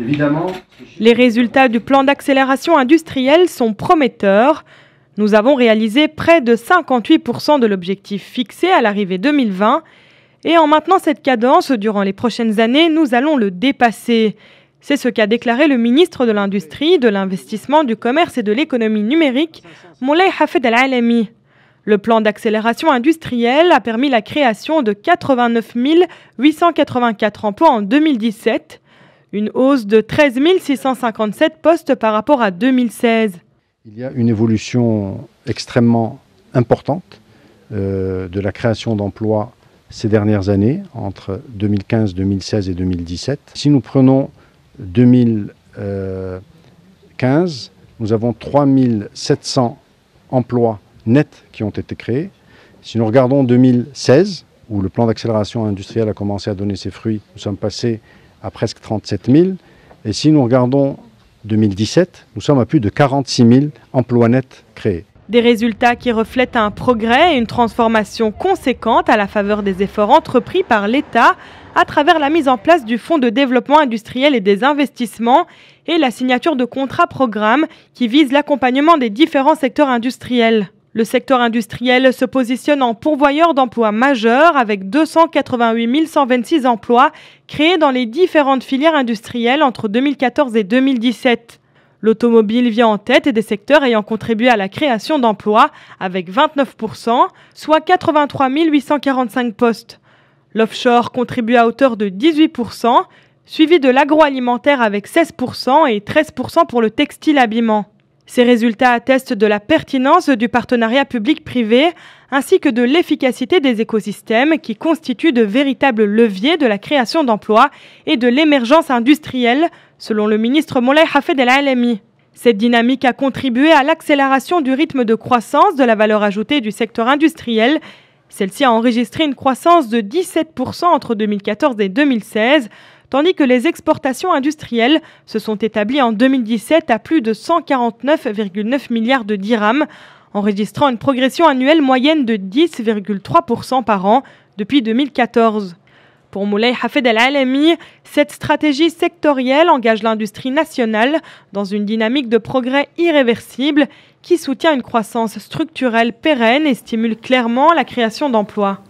Évidemment, les résultats du plan d'accélération industrielle sont prometteurs. Nous avons réalisé près de 58% de l'objectif fixé à l'arrivée 2020. Et en maintenant cette cadence durant les prochaines années, nous allons le dépasser. C'est ce qu'a déclaré le ministre de l'Industrie, de l'Investissement, du Commerce et de l'Économie numérique, Moulay Hafed El-Alami. Le plan d'accélération industrielle a permis la création de 89 884 emplois en 2017, une hausse de 13 657 postes par rapport à 2016. Il y a une évolution extrêmement importante de la création d'emplois ces dernières années, entre 2015, 2016 et 2017. Si nous prenons 2015, nous avons 3700 emplois nets qui ont été créés. Si nous regardons 2016, où le plan d'accélération industrielle a commencé à donner ses fruits, nous sommes passés à presque 37 000. Et si nous regardons 2017, nous sommes à plus de 46 000 emplois nets créés. Des résultats qui reflètent un progrès et une transformation conséquente à la faveur des efforts entrepris par l'État à travers la mise en place du Fonds de développement industriel et des investissements et la signature de contrats-programmes qui visent l'accompagnement des différents secteurs industriels. Le secteur industriel se positionne en pourvoyeur d'emplois majeurs avec 288 126 emplois créés dans les différentes filières industrielles entre 2014 et 2017. L'automobile vient en tête des secteurs ayant contribué à la création d'emplois avec 29%, soit 83 845 postes. L'offshore contribue à hauteur de 18%, suivi de l'agroalimentaire avec 16% et 13% pour le textile-habillement. Ces résultats attestent de la pertinence du partenariat public-privé ainsi que de l'efficacité des écosystèmes qui constituent de véritables leviers de la création d'emplois et de l'émergence industrielle, selon le ministre Moulay Hafed El-Alami. Cette dynamique a contribué à l'accélération du rythme de croissance de la valeur ajoutée du secteur industriel. Celle-ci a enregistré une croissance de 17% entre 2014 et 2016, tandis que les exportations industrielles se sont établies en 2017 à plus de 149,9 milliards de dirhams, enregistrant une progression annuelle moyenne de 10,3% par an depuis 2014. Pour Moulay Hafed El-Alami, cette stratégie sectorielle engage l'industrie nationale dans une dynamique de progrès irréversible qui soutient une croissance structurelle pérenne et stimule clairement la création d'emplois.